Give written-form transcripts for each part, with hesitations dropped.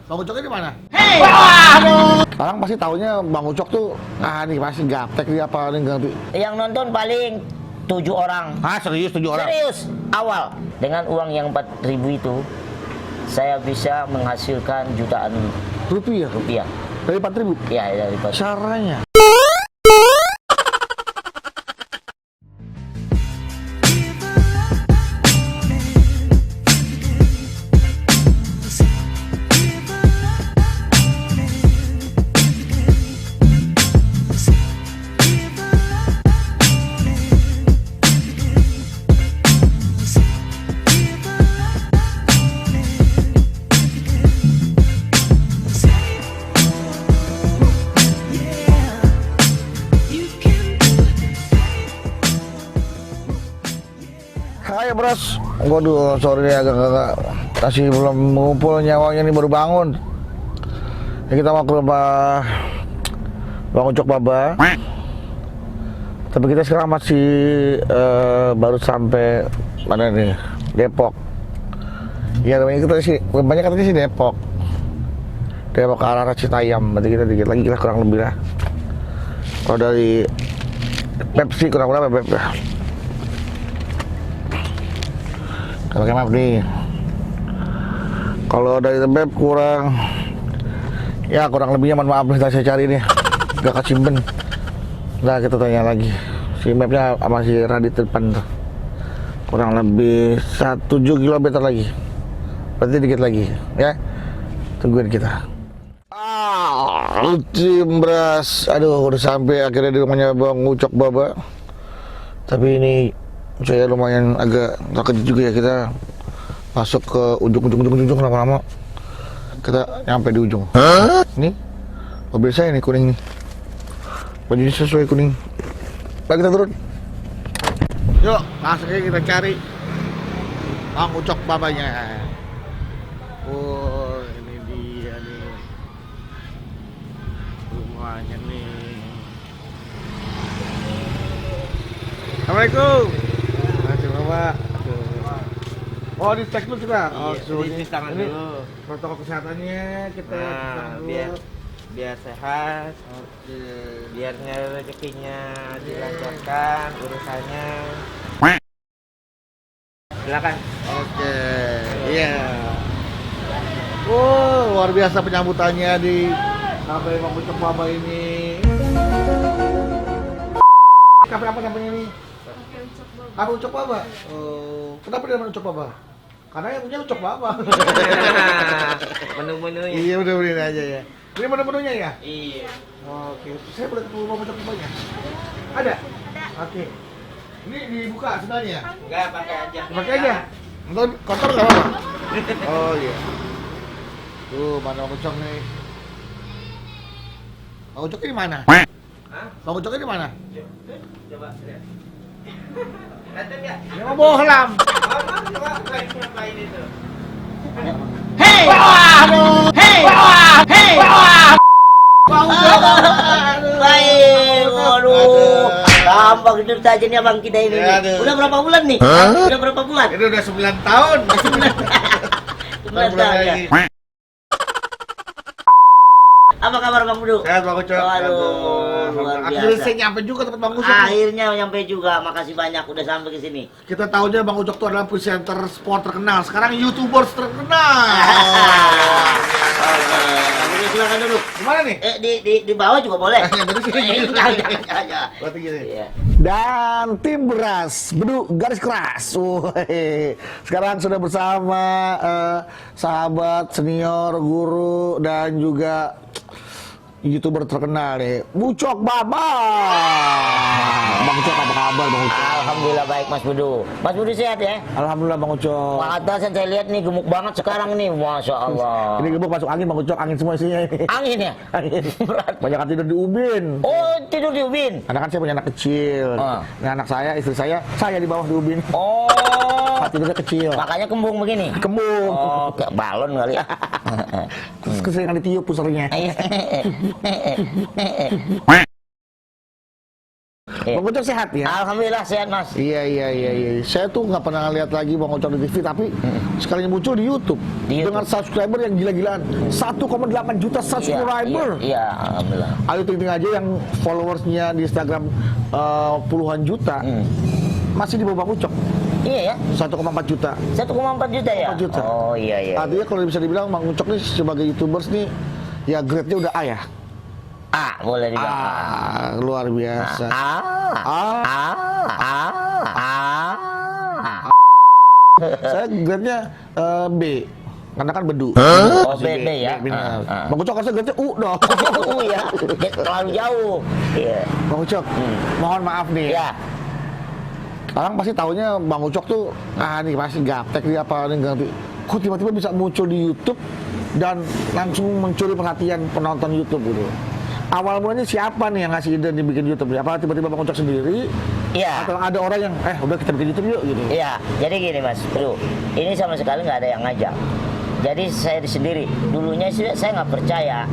Bang Ucoknya di mana? Hei! Aduh. Orang pasti taunya Bang Ucok tuh, nih pasti gaptek dia apa nih ganti. Yang nonton paling 7 orang. Ah serius 7 orang? Serius, awal. Dengan uang yang 4.000 itu, saya bisa menghasilkan jutaan Rupiah? rupiah. Dari 4.000? Ya, dari 4.000. Caranya? Hai bros, waduh sorry agak masih belum mengumpul nyawanya nih, baru bangun. Ya, kita mau ke rumah Bang Ucok Baba. Tapi kita sekarang masih baru sampai mana nih? Depok. Ya banyak katanya sih Depok. Depok ke arah Citayam. Berarti kita dikit lagi kita kurang lebih lah. Kalau dari Pepsi kurang berapa Pep? Pakai map nih. Kalau dari Tebet kurang lebihnya, mohon maaf nih, saya cari nih gak kesimpen. Nah kita tanya lagi, si mapnya masih radit depan tuh, kurang lebih 7 km lagi, berarti dikit lagi ya, tungguin kita. Cimbras, aduh udah sampai akhirnya di rumahnya Bang Ucok Baba. Tapi ini saya lumayan agak takut juga ya, kita masuk ke ujung lama-lama kita nyampe di ujung. Ini mobil saya nih kuning nih, bajunya sesuai kuning. Baik, kita turun. Yuk langsung aja kita cari Bang Ucok Babanya. Oh ini dia nih rumahnya nih. Assalamualaikum. Bapak. Oh, dicek dulu kita. Oh, Di tangan ini dulu. protokol kesehatannya kita Biar sehat. Oke. Biar rezekinya dilancarkan urusannya. Silakan. Oke. Iya. Oh, luar biasa penyambutannya di sampai Bang Ucok Baba ini. Kafe apa namanya ini? Kafe Ucok Baba. Oh, kenapa dia namanya Ucok Baba? Karena yang punya Ucok Baba. Menu-menunya. Iya, udah aja ya. Ini menu-menunya ya? Iya. Oke, saya boleh ketemu Bang Ucok Babanya? Ada? Oke. Ini dibuka sebenarnya? Enggak, pakai aja. Pakai aja. Ntar kotor nggak apa-apa? Oh iya. Tuh, mana Bang Ucok nih? Bang Ucok di mana? Hah? Bang Ucoknya di mana? Coba lihat. Ada enggak? Dia mau bohlam. Coba ngapain itu? Hei! Hei! Hei! Bang Ucok. Baik, waduh. Gampang itu saja nih abang kita ini. Aduh. Udah berapa bulan nih? Udah berapa bulan? Ini udah 9 tahun. 9 tahun ya. Apa kabar Bang Budu? Sehat Bang Ucok. Waduh, luar Akhirnya biasa. saya nyampe juga tempat Bang Ucok. Akhirnya nyampe juga, makasih banyak udah sampai ke sini. Kita tahunya Bang Ucok itu adalah presenter sport terkenal. Sekarang YouTuber terkenal. Oke, silakan duduk. Gimana nih? Di bawah juga boleh. Yang tadi sini. Jangan. Berarti gini. Iya. Dan tim beras Bedu garis keras. Woy. Sekarang sudah bersama sahabat senior, guru dan juga YouTuber terkenal nih, Ucok Baba. Bang Ucok apa kabar Bang Ucok? Alhamdulillah baik Mas Budu. Mas Budu sehat ya? Alhamdulillah Bang Ucok. Atasan saya lihat nih gemuk banget sekarang nih, masya Allah. Ini gebuk masuk angin Bang Ucok, angin semua isinya ini. Angin ya? Angin. Berat. Banyak yang tidur di ubin. Oh, tidur di ubin. Karena kan saya punya anak kecil. Ini anak saya, istri saya di bawah di ubin. Oh, Tidurnya kecil. makanya kembung begini. Kembung. Oh, kayak balon kali ya. Terus keseringan ditiup pusernya. Iya. Bang Ucok sehat ya? Alhamdulillah sehat mas. Iya. Saya tuh nggak pernah lihat lagi Bang Ucok di TV, tapi sekalinya muncul di YouTube, Di YouTube. dengan subscriber yang gila-gilaan, 1,8 juta subscriber. Iya, alhamdulillah. Ayo ting aja yang followersnya di Instagram puluhan juta, masih di bawah Bang Ucok. Iya ya. 1,4 juta. 1,4 juta ya. 4 juta. Oh iya. Artinya kalau bisa dibilang Bang Ucok nih sebagai YouTubers nih, ya grade-nya udah A ya. Boleh dibilang. Luar biasa. Saya grade-nya B. Karena kan bedu. Oh, B ya. Benar. Bang Ucok harusnya grade-nya U dong. Ya, terlalu jauh. Iya. Bang Ucok, mohon maaf nih. Ya. Orang pasti taunya Bang Ucok tuh, nih pasti gaptek dia apa nih ganti. Kok tiba-tiba bisa muncul di YouTube dan langsung mencuri perhatian penonton YouTube gitu. Awal mulanya siapa nih yang ngasih ide dibikin YouTube? Apa tiba-tiba Bang Ucok sendiri? Iya. Atau ada orang yang, udah kita bikin YouTube yuk gitu? Iya, jadi gini mas, bro, ini sama sekali nggak ada yang ngajak. Jadi saya sendiri, dulunya sih saya nggak percaya,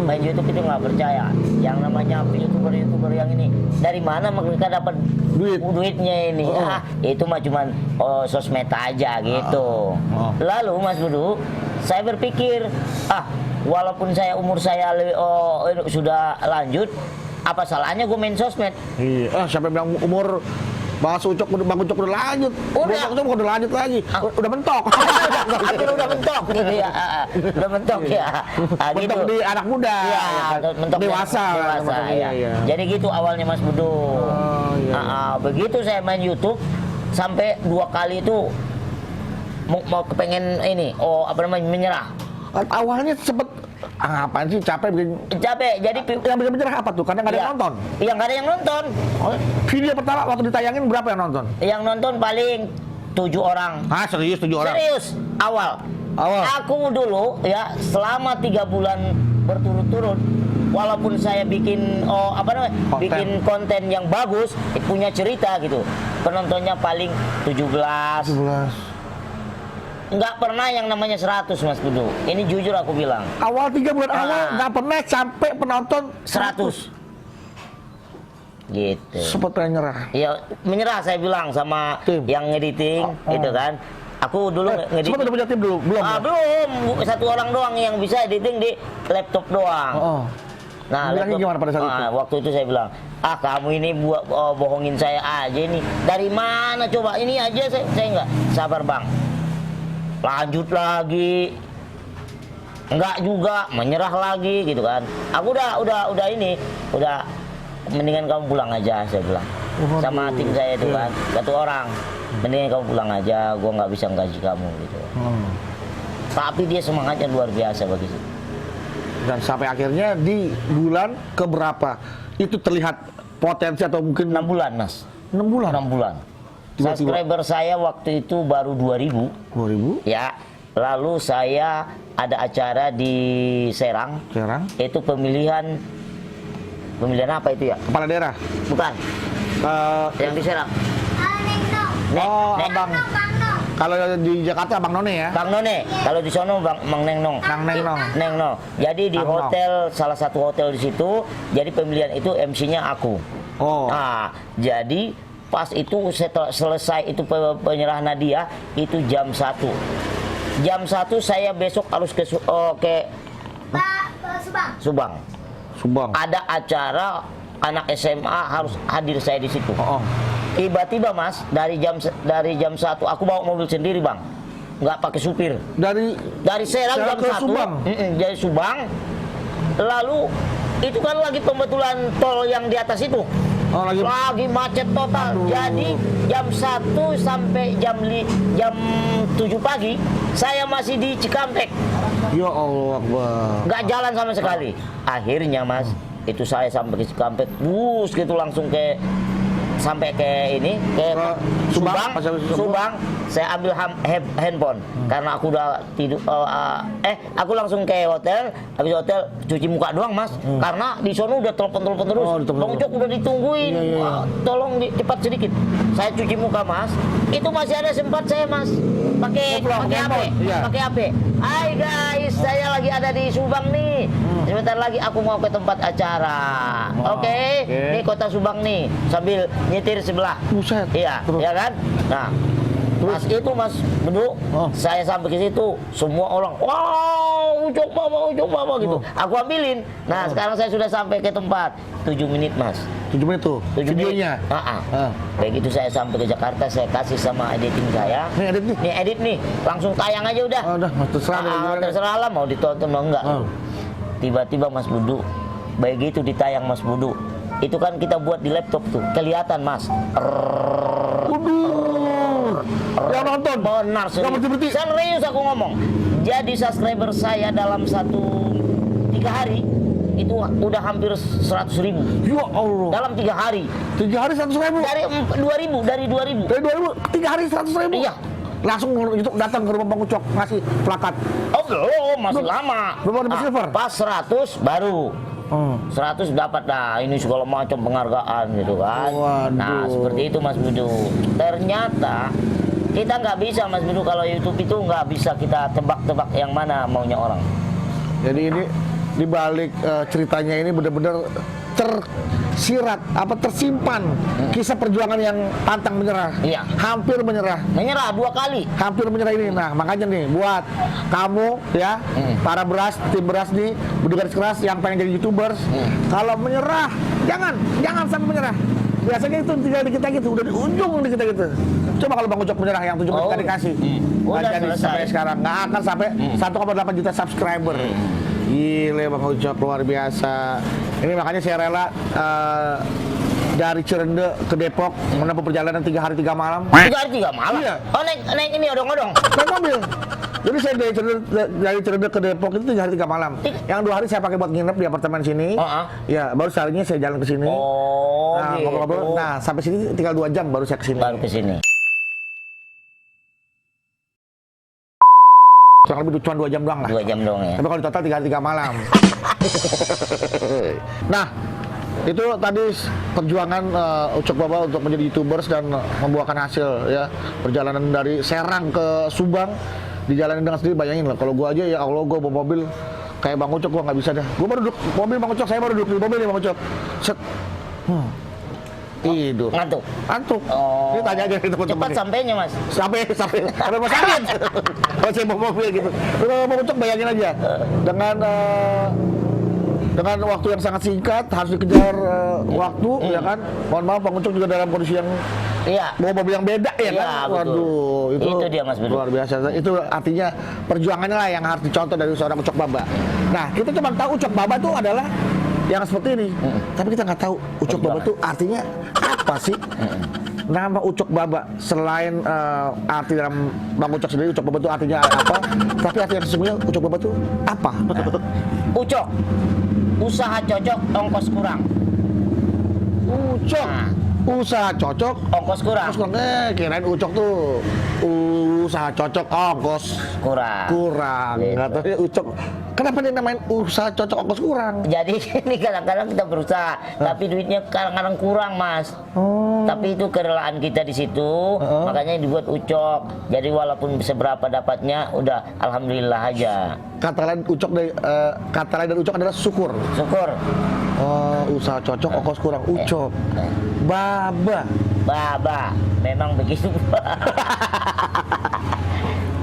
main YouTube itu nggak percaya. Yang namanya YouTuber yang ini, dari mana mereka dapat duitnya ini? Itu mah cuman sosmed aja gitu. Lalu mas Budi, saya berpikir, walaupun umur saya sudah lanjut, apa salahnya gue main sosmed? Iya, siapa bilang umur Bang Ucok udah lanjut? Bang Ucok udah lanjut lagi, udah mentok. Akhirnya udah mentok gitu ya, udah mentok ya. Mentok Gitu. di anak muda, Iya, mentok dewasa. ya. Jadi gitu awalnya Mas Budu. Begitu saya main YouTube sampai 2 kali itu mau kepengen ini, menyerah. Awalnya sempet ngapain sih, capek bikin. Jadi yang bisa menyerah apa tuh? Karena nggak ada yang nonton. Iya, nggak ada yang nonton. Video pertama waktu ditayangin berapa yang nonton? Yang nonton paling 7 orang. Serius 7 orang? Serius, awal. Aku dulu ya selama 3 bulan berturut-turut, walaupun saya bikin bikin konten yang bagus, punya cerita gitu, penontonnya paling 17. Nggak pernah yang namanya 100 Mas Budu. Ini jujur aku bilang. Awal 3 bulan awal nggak pernah sampai penonton 100. Gitu. Sempat nyerah. Ya menyerah saya bilang sama tim yang ngediting, gitu kan. Aku dulu ngediting. Sempat udah punya tim dulu? Belum. Belum. 1 orang doang yang bisa editing di laptop doang. Nah, bilangnya gimana pada saat itu? Waktu itu saya bilang, kamu ini bohongin saya aja ini. Dari mana coba? Ini aja saya nggak sabar bang. Lanjut lagi, enggak juga, menyerah lagi gitu kan. Aku udah mendingan kamu pulang aja, saya bilang sama tim saya itu kan, 1 orang, mendingan kamu pulang aja, gua nggak bisa gaji kamu gitu. Tapi dia semangatnya luar biasa begitu. Dan sampai akhirnya di bulan keberapa itu terlihat potensi atau mungkin 6 bulan mas. 6 bulan? 6 bulan. Subscriber saya waktu itu baru 2000. Ya. Lalu saya ada acara di Serang. Itu pemilihan apa itu ya? Kepala daerah? Bukan. Yang di Serang. Abang. Kalau di Jakarta Bang None ya? Bang None. Kalau di sono Bang Nengnong. Nengnong. Jadi di hotel, salah satu hotel di situ. Jadi pemilihan itu MC-nya aku. Nah, jadi pas itu setelah selesai itu penyerahan hadiah itu jam 1. Jam 1 saya besok harus ke Subang. Ada acara anak SMA harus hadir saya di situ. Tiba-tiba Mas, dari jam 1 aku bawa mobil sendiri, Bang. Nggak pakai supir. Dari Serang jam 1. Dari Subang. Lalu itu kan lagi pembetulan tol yang di atas itu. Lagi macet total. Jadi jam 1 sampai jam 7 pagi saya masih di Cikampek. Ya Allah Akbar. Nggak jalan sama sekali. Akhirnya Mas, itu saya sampai ke Cikampek, bus gitu langsung sampai ke Subang. Saya ambil handphone karena aku udah tidur. Aku langsung ke hotel. Habis hotel cuci muka doang Mas, karena di sono udah telepon terus. Bang Ucok udah ditungguin. Tolong cepat sedikit. Saya cuci muka Mas. Itu masih ada sempat saya Mas pakai HP. Hai guys, saya lagi ada di Subang nih. sebentar lagi aku mau ke tempat acara. Oke. Ini kota Subang nih, sambil nyetir sebelah. Buset. Iya, Terus? ya kan? Nah, Mas itu Mas Bedu, saya sampai ke situ, semua orang, wow, ucok baba gitu. Aku ambilin. Nah, sekarang saya sudah sampai ke tempat. 7 menit Mas. 7 menit tuh 7 videonya. menit. Begitu saya sampai ke Jakarta, saya kasih sama editing saya. Nih edit nih. Nih edit nih, langsung tayang aja udah. Udah, Mas terserah deh, gimana. Terserah lah mau ditonton mau enggak. Tiba-tiba Mas Budu, begitu ditayang Mas Budu, itu kan kita buat di laptop tuh, kelihatan Mas. Yang nonton Benar nggak berhenti. serius aku ngomong. Jadi subscriber saya dalam 3 hari itu udah hampir 100.000 Ya Allah. dalam 3 hari. 3 hari 100.000. Dari 2000, dari 2000. Dari 2000 3 hari 100.000. Iya. Langsung YouTube datang ke rumah Bang Ucok ngasih plakat. Oh belum, masih lama. Belum ada silver? Pas 100 baru. 100 dapat dah ini segala macam penghargaan gitu kan. Waduh. Nah seperti itu Mas Budu. Ternyata kita nggak bisa Mas Budu, kalau YouTube itu nggak bisa kita tebak-tebak yang mana maunya orang. Jadi ini di balik ceritanya ini benar-benar tersirat tersimpan kisah perjuangan yang pantang menyerah. Iya. Hampir menyerah. Menyerah 2 kali. Hampir menyerah ini. Nah, makanya nih buat kamu ya, para tim beras nih, bergaris keras yang pengen jadi YouTubers, kalau menyerah jangan sampai menyerah. Biasanya itu tinggal di kita gitu, udah di ujung di kita gitu. Coba kalau Bang Ucok menyerah yang 7 menit tadi kasih. Udah Nggak jadi selesai. sampai sekarang nggak akan sampai 1,8 juta subscriber. Gile Bang Ucok, luar biasa. Ini makanya saya rela dari Cirende ke Depok menempuh perjalanan 3 hari 3 malam. 3 hari 3 malam. Iya. Oh naik ini odong-odong. Naik mobil. Jadi saya dari Cirende ke Depok itu 3 hari 3 malam. Yang 2 hari saya pakai buat nginep di apartemen sini. Ya, baru seharinya saya jalan ke sini. Oh Nah, gitu. ngobrol-ngobrol. Nah, sampai sini tinggal 2 jam baru saya ke sini. Baru ke sini. Kurang lebih cuma 2 jam doang lah. 2 jam doang ya. Tapi kalau di total 3 hari 3 malam. Nah, itu tadi perjuangan Ucok Baba untuk menjadi YouTubers dan membuahkan hasil ya. Perjalanan dari Serang ke Subang dijalanin dengan sendiri. Bayangin lah, kalau gua aja ya Allah, gua bawa mobil kayak Bang Ucok gua nggak bisa dah. Gua baru duduk mobil Bang Ucok, saya baru duduk di mobil nih Bang Ucok. Set. Tidur. Ngantuk. Ngantuk. Oh. Ini tanya aja ke teman-teman. Cepat nih. sampainya Mas. Sampai rumah sakit. Kalau saya bawa mobil gitu. Bang Ucok bayangin aja dengan waktu yang sangat singkat harus dikejar waktu ya kan. Mohon maaf Bang Ucok juga dalam kondisi yang Iya. bawa mobil yang beda ya Iya, kan. betul. Waduh, Itu dia, Mas Bedu. luar biasa. Itu artinya perjuangannya lah yang harus dicontoh dari seorang Ucok Baba. Nah, kita cuma tahu Ucok Baba itu adalah yang seperti ini. Tapi kita nggak tahu Ucok Baba itu artinya apa sih? Nama Ucok Baba selain arti dalam Bang Ucok sendiri, Ucok Baba itu artinya apa? Tapi arti yang sesungguhnya Ucok Baba itu apa? Ucok. Usaha cocok, ongkos kurang. Ucok. Usaha cocok, Ongkos kurang. ongkos kurang. Kirain Ucok tuh usaha cocok, ongkos kurang. Gitu. Nggak tahu ya Ucok. Kenapa dia namain usaha cocok ongkos kurang? Jadi ini kadang-kadang kita berusaha, tapi duitnya kadang-kadang kurang Mas. Tapi itu kerelaan kita di situ, makanya dibuat Ucok. Jadi walaupun seberapa dapatnya, udah alhamdulillah aja. Kata lain Ucok dari kata lain dari Ucok adalah syukur. Syukur. Usaha cocok, ongkos kurang. Ucok. Baba. Baba, memang begitu.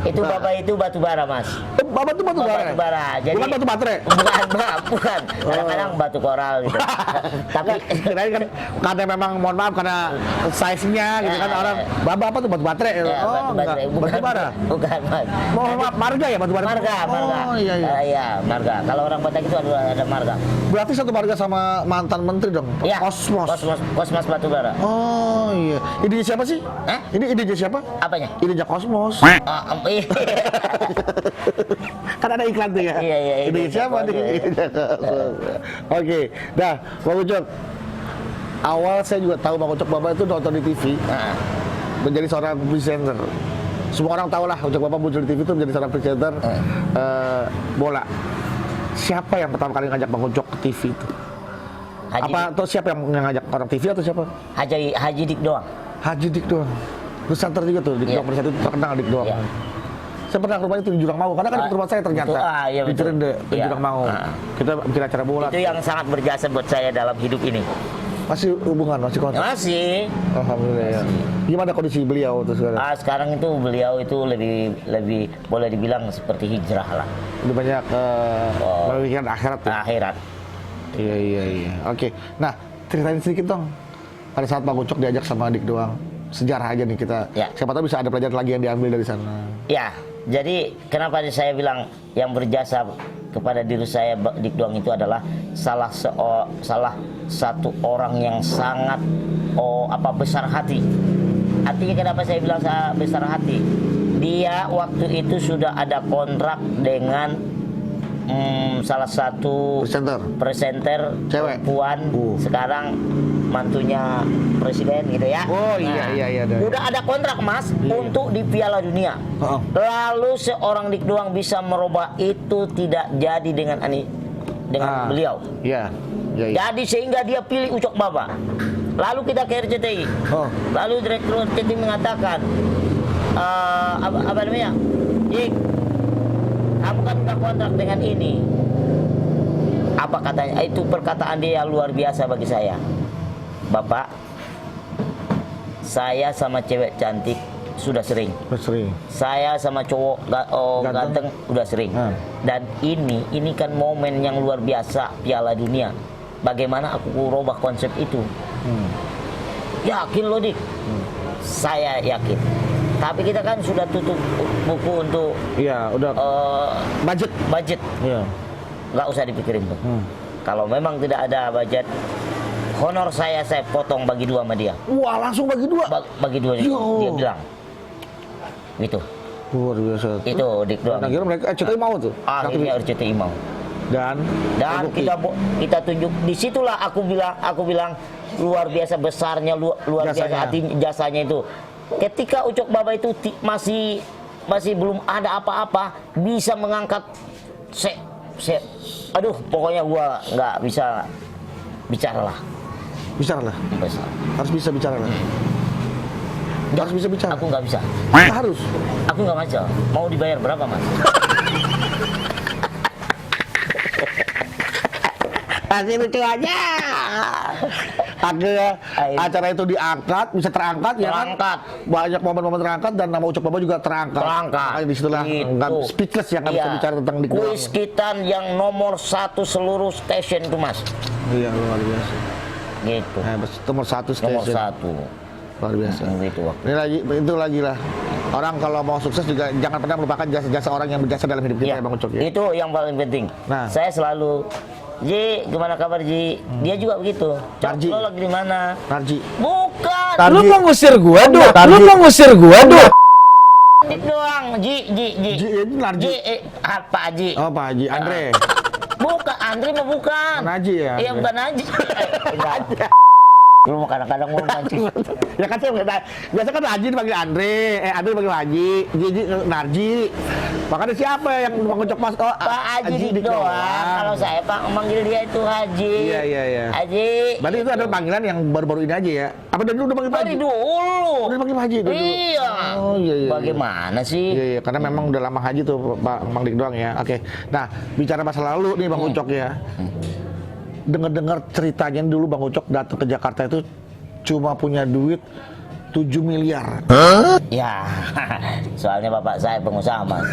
Itu Baba itu batu bara Mas. Baba itu batu bara. Batu bara. Jadi Bukan batu baterai. bukan. Kadang-kadang batu koral gitu. Tapi Kirain kan karena memang mohon maaf karena size-nya gitu kan orang Baba apa tuh batu baterai. batu baterai. Enggak. Batu bara. Bukan Mas. Mohon maaf, marga ya batu bara. Marga. Oh iya iya. Iya, marga. Kalau orang Batak itu ada marga. Berarti satu marga sama mantan menteri dong. Iya. Kosmos. Kosmos Batubara. Oh iya. Idenya siapa sih? Hah? Ini idenya siapa? Apanya? Idenya Kosmos. Iya. Kan ada iklan tuh ya. Iya, iya, Idenya iya, siapa iya. nih? Oke. Dah, Bang Ucok. Awal saya juga tahu Bang Ucok Baba itu nonton di TV. Menjadi seorang presenter. Semua orang tahu lah Ucok Baba muncul di TV itu menjadi seorang presenter bola. Siapa yang pertama kali ngajak Bang Ucok ke TV itu? Atau siapa yang ngajak orang TV atau siapa? Haji Dik doang. Haji Dik doang. Nusantara juga tuh, Dik Iya. doang pada saat itu terkenal Dik doang. Iya. Saya pernah ke rumah itu di Jurang Mangu, karena kan ke rumah saya ternyata. Iya, di betul. Cirende, di Iya. Jurang Mangu. Kita bikin acara bola. Itu yang sangat berjasa buat saya dalam hidup ini. Masih hubungan, masih kontak? Masih. Alhamdulillah ya. Gimana kondisi beliau tuh sekarang? Sekarang itu beliau itu lebih boleh dibilang seperti hijrah lah. Udah banyak memikirkan akhirat tuh. Akhirat. Iya. Oke. Nah, ceritain sedikit dong. Pada saat Bang Ucok diajak sama Dik Doang, sejarah aja nih kita. Ya. Siapa tahu bisa ada pelajaran lagi yang diambil dari sana. Ya, jadi kenapa saya bilang yang berjasa kepada diri saya Dik Doang itu adalah salah satu orang yang sangat besar hati. Artinya kenapa saya bilang besar hati? Dia waktu itu sudah ada kontrak dengan salah satu presenter cewek perempuan, sekarang mantunya presiden gitu ya. Oh iya. Udah ada kontrak Mas untuk di Piala Dunia. Lalu seorang Dik Doang bisa merubah itu, tidak jadi dengan beliau. Iya. Jadi sehingga dia pilih Ucok Baba. Lalu kita ke RCTI. Lalu direktur RCTI mengatakan apa namanya? Dik, kamu kan udah kontrak dengan ini. Apa katanya? Itu perkataan dia luar biasa bagi saya. Bapak, saya sama cewek cantik sudah sering. Saya sama cowok ganteng udah sering. Dan ini kan momen yang luar biasa, Piala Dunia. Bagaimana aku rubah konsep itu? Yakin lo Dik? Saya yakin. Tapi kita kan sudah tutup buku untuk udah budget. Iya. Nggak usah dipikirin tuh. Kalau memang tidak ada budget, honor saya potong bagi 2 sama dia. Wah, langsung bagi 2? Bagi 2 dia bilang. Gitu. Luar biasa. Itu Dik Doang. Nah, kira mereka RCTI mau tuh. Akhirnya RCTI mau. Dan kita tunjuk, disitulah aku bilang luar biasa besarnya, luar biasa hati jasanya itu. Ketika Ucok Baba itu masih belum ada apa-apa, bisa mengangkat aduh, pokoknya gua nggak bisa bicara lah. Harus bisa bicara lah. Harus bisa bicara. Aku nggak bisa. Harus. Aku nggak bisa. Mau dibayar berapa Mas? Kasih lucu aja. Akhirnya acara itu diangkat, bisa terangkat ya kan? Banyak momen-momen terangkat dan nama Ucok Baba juga terangkat. Disitulah nggak speechless ya, nggak bisa bicara tentang Dik Doang. Kuis kita yang nomor 1 seluruh stasiun itu Mas. Iya, luar biasa. Gitu. Nomor 1 stasiun. Nomor 1. Luar biasa. Itu lagi lah. Orang kalau mau sukses juga jangan pernah melupakan jasa-jasa orang yang berjasa dalam hidup kita ya Bang Ucok ya. Itu yang paling penting. Nah, saya selalu, Ji, gimana kabar Ji? Dia juga begitu. Narji. Lo lagi di mana? Narji. Bukan. Lu mau ngusir gua, Dok? Lu mau ngusir gua, Dok? Dik Doang, Ji. Itu Narji. Pak Haji. Oh, Pak Haji. Andre. Bukan, Andre mah bukan. Haji ya? Iya, bukan Haji. Lu mau kadang-kadang mau mancing. Ya kan saya biasa kan Haji dipanggil Andre, Andre dipanggil Haji, Ji Narji. Makanya siapa yang Bang Ucok Mas? Oh, Pak Haji Dik Doang. Kalau saya Pak manggil dia itu Haji. Iya. Haji. Berarti itu adalah panggilan yang baru-baru ini aja ya? Apa dari dulu udah panggil Pak Haji? Dari dulu. Udah panggil Pak Haji dulu. Iya. Oh iya. Bagaimana sih? Iya, karena memang udah lama Haji tuh Bang Dik Doang ya. Oke. Nah, bicara masa lalu nih Bang Ucok ya. Dengar-dengar ceritanya dulu Bang Ucok datang ke Jakarta itu cuma punya duit 7 miliar. Ya, soalnya bapak saya pengusaha Mas.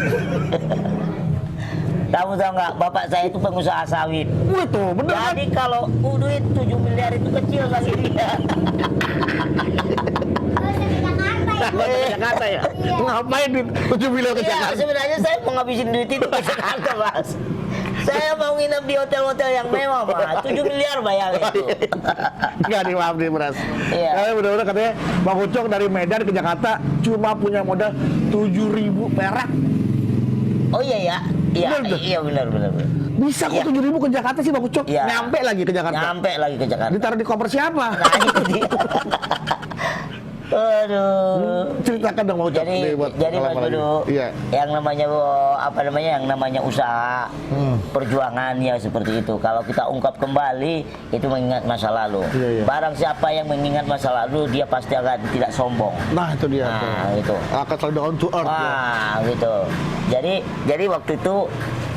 Kamu tahu nggak, bapak saya itu pengusaha sawit. Tuh, bener kan? Jadi kalau duit 7 miliar itu kecil bagi dia. Jakarta ya? Ngapain duit 7 miliar ke Iya, Jakarta? sebenarnya saya mau ngabisin duit itu ke Jakarta, Mas. Saya mau nginep di hotel-hotel yang mewah, Mas. 7 miliar bayar itu. Enggak nih, maaf nih, Beras. Iya. Karena bener-bener katanya Bang Ucok dari Medan ke Jakarta cuma punya modal 7.000 perak. Oh iya ya? Iya benar. Bisa kok 7.000 ke Jakarta sih Bang Ucok? Iya. Nyampe lagi ke Jakarta? Nyampe lagi ke Jakarta. Ditaruh di koper siapa? Nah itu dia. Aduh. Ceritakan dong Bang Ucok Jadi, nih buat jadi Mas pengalaman lagi. Dodo, Iya. yang namanya yang namanya usaha, perjuangan ya seperti itu. Kalau kita ungkap kembali, itu mengingat masa lalu. Iya, iya. Barang siapa yang mengingat masa lalu, dia pasti akan tidak sombong. Nah, itu dia. Nah, itu. Akan selalu down to earth ya. Gitu. Jadi waktu itu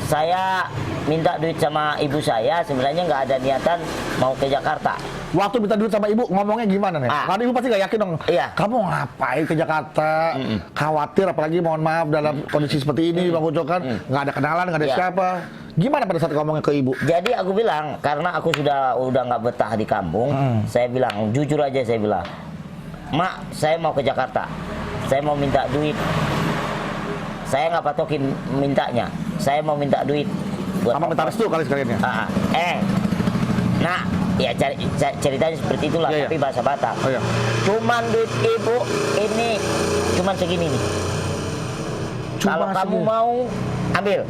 saya minta duit sama ibu saya, sebenarnya nggak ada niatan mau ke Jakarta. Waktu minta duit sama ibu ngomongnya gimana nih? Karena ibu pasti gak yakin dong. Iya. Kamu ngapain ke Jakarta? Khawatir apalagi mohon maaf dalam kondisi seperti ini Bang Ucok kan nggak ada kenalan, nggak ada Iya. siapa. Gimana pada saat ngomongnya ke ibu? Jadi aku bilang, karena aku udah nggak betah di kampung, saya bilang jujur aja, saya bilang, Mak, saya mau ke Jakarta, saya mau minta duit. Saya nggak patokin mintanya, saya mau minta duit. Sama minta restu kali sekalian ya? Nah, ya ceritanya seperti itulah, Iya, iya. tapi bahasa Batak. Oh iya. Cuman duit ibu ini cuman segini nih. Kalau kamu segini. mau ambil.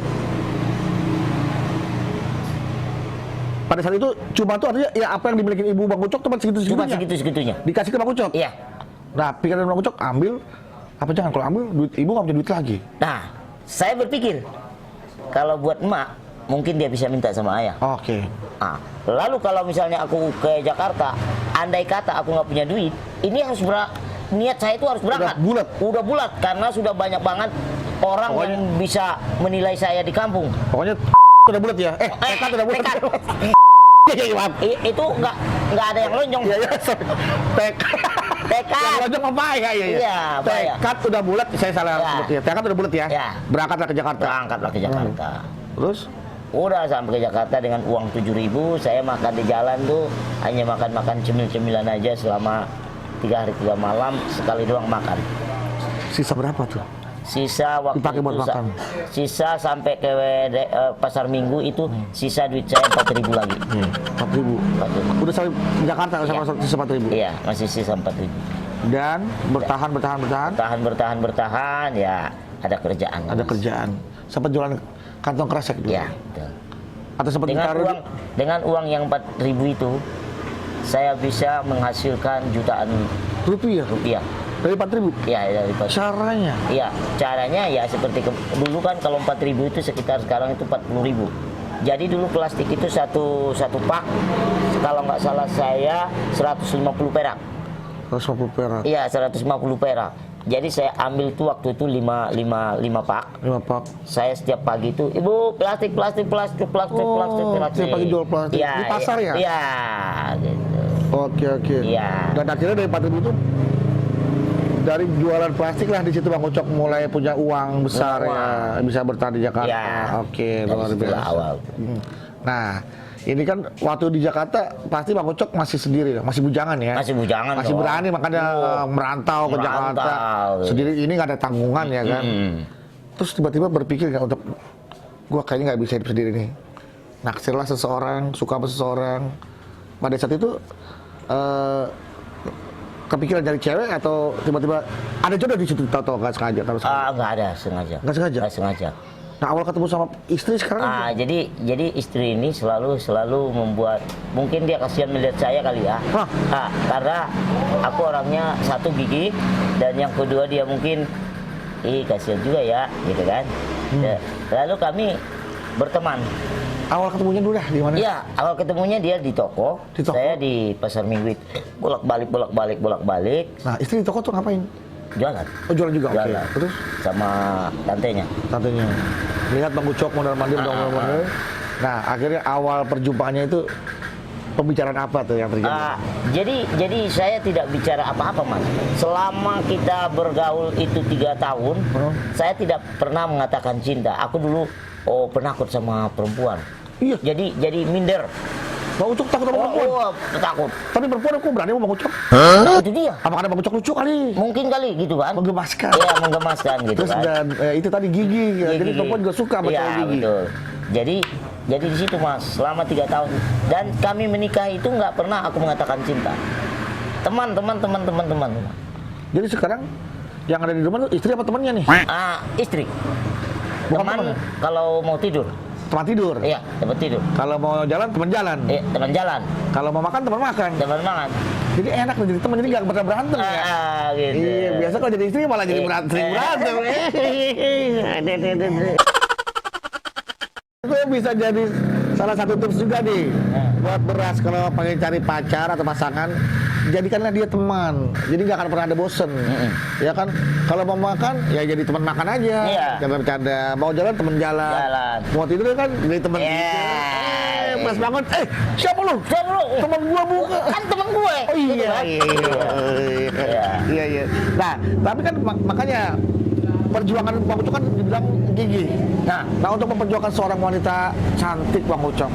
Pada saat itu cuma tuh artinya ya apa yang dimiliki ibu Bang Ucok cuma Cuma segitu-segitunya. segitu-segitunya. Dikasih ke Bang Ucok. Iya. Nah, pikiran Bang Ucok ambil apa jangan kalau ambil duit ibu nggak punya duit lagi. Nah, saya berpikir kalau buat emak mungkin dia bisa minta sama ayah. Oke. Nah, lalu kalau misalnya aku ke Jakarta, andai kata aku nggak punya duit, ini harus niat saya itu harus berangkat. Udah bulat karena sudah banyak banget orang yang bisa menilai saya di kampung. Pokoknya udah bulat ya. Tekad udah bulat. Tekad. Iya, maaf. Itu nggak ada yang lonjong. Iya, iya. Tekad. Yang lonjong apa ya? Iya, tekad udah bulat, saya salah Ya. sebut ya. Tekad udah bulat ya. Ya. Berangkatlah ke Jakarta. Berangkatlah ke Jakarta. Terus Udah sampai ke Jakarta dengan uang 7.000, saya makan di jalan tuh hanya makan cemil-cemilan aja selama 3 hari 3 malam, sekali doang makan. sisa berapa tuh? Sisa waktu Dipakai buat itu makan. sisa sampai ke pasar Minggu itu sisa duit saya 4.000 lagi. 4.000. 4.000. Udah sampai Jakarta sama sisa 4.000. Iya, masih sisa 4.000. Dan bertahan. Bertahan ya, ada kerjaan. Ada kerjaan. Sempat jualan kantong kresek dulu. Ya, betul. Atau sempat ditaruh Dengan uang yang 4.000 itu saya bisa menghasilkan jutaan rupiah. Dari 4.000. Iya, dari 4.000. Caranya. Iya, caranya ya seperti dulu kan kalau 4.000 itu sekitar sekarang itu 40.000. Jadi dulu plastik itu satu pak, kalau nggak salah saya 150 perak. 150 perak. Iya, 150 perak. Jadi saya ambil tuh waktu itu 5 pak. 5 pak. Saya setiap pagi itu, Ibu, plastik. Setiap pagi jual plastik. Iya, Di pasar ya? Iya, gitu. Oke. Iya. Dan akhirnya dari 4.000 itu dari jualan plastik lah di situ Bang Ucok mulai punya uang besar ya, bisa bertahan di Jakarta. Iya. Oke, Dari luar situlah biasa. awal. Nah, ini kan waktu di Jakarta pasti Bang Ucok masih sendiri, masih bujangan ya. Masih bujangan Masih dong. berani makanya merantau ke Jakarta. Sendiri ini nggak ada tanggungan ya kan. Terus tiba-tiba berpikir nggak untuk gua kayaknya nggak bisa hidup sendiri nih. Naksirlah seseorang, suka sama seseorang. Pada saat itu kepikiran cari cewek atau tiba-tiba ada jodoh di situ tahu nggak sengaja? Nggak ada sengaja. Nggak sengaja? Nggak sengaja. Nah, awal ketemu sama istri sekarang Jadi istri ini selalu membuat, mungkin dia kasihan melihat saya kali ya. Karena aku orangnya satu gigih, dan yang kedua dia mungkin kasihan juga ya, gitu kan. Lalu kami berteman. awal ketemunya dulu dah di mana? Iya, awal ketemunya dia di toko. Di toko? Saya di pasar Minggu. Bolak-balik. Nah, istri di toko tuh ngapain? Jualan. Oh, jualan juga. Oke. Jualan. Terus Sama tantenya. tantenya lihat Bang Ucok mondar-mandir mondar-mandir. Nah, akhirnya awal perjumpaannya itu pembicaraan apa tuh yang terjadi? Jadi saya tidak bicara apa-apa, Mas. Selama kita bergaul itu 3 tahun, saya tidak pernah mengatakan cinta. Aku dulu penakut sama perempuan. Iya. Jadi minder. Bang Ucok takut sama perempuan? Takut. Tapi perempuan aku berani sama Bang Ucok. Nah, itu dia. Apa karena Bang Ucok lucu kali? Mungkin kali gitu kan. Menggemaskan. Iya, menggemaskan gitu. Terus kan. dan itu tadi gigi. Jadi Gigi. perempuan juga suka sama Iya, cowok gigi. betul. Jadi di situ, Mas, selama 3 tahun, dan kami menikah itu nggak pernah aku mengatakan cinta. Teman. Jadi sekarang yang ada di rumah tuh istri apa temannya nih? Istri. Bukan Teman teman ya? kalau mau tidur. Teman tidur. Iya, tempat tidur. Kalau mau jalan teman jalan. Teman jalan, Kalau mau makan teman makan. teman makan. Jadi enak loh jadi teman, jadi nggak pernah berantem ya. Gitu. Iya, biasa kalau jadi istri malah jadi sering berantem. Itu bisa jadi salah satu tips juga nih buat beras kalau pengen cari pacar atau pasangan, jadikanlah dia teman, jadi nggak akan pernah ada bosen. Ya kan, kalau mau makan ya jadi teman makan aja, Iya. bercanda, mau jalan teman jalan, mau tidur kan jadi teman tidur. Pas bangun, siapa lu? Siapa lu? Teman gua bukan. Kan teman gue. Oh Gitu iya, kan? iya, iya. Nah, tapi kan makanya perjuangan Bang Ucok kan dibilang gigih. Nah untuk memperjuangkan seorang wanita cantik Bang Ucok,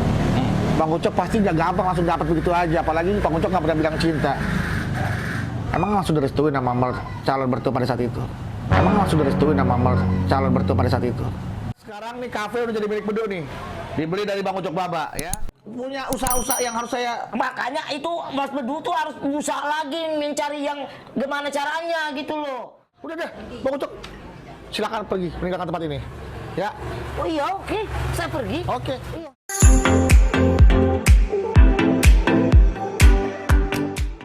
Bang Ucok pasti nggak gampang langsung dapat begitu aja. Apalagi Bang Ucok nggak pernah bilang cinta. Emang langsung direstuin sama calon mertua pada saat itu? Emang langsung direstuin sama calon mertua pada saat itu? Sekarang nih kafe udah jadi milik Bedu nih, dibeli dari Bang Ucok Baba ya. Punya usaha-usaha yang harus saya. Makanya itu Mas Bedu tuh harus usaha lagi mencari yang gimana caranya gitu loh. Udah deh, Bang Ucok, silakan pergi meninggalkan tempat ini. Ya. Oh iya, oke. Saya pergi. Oke. Iya.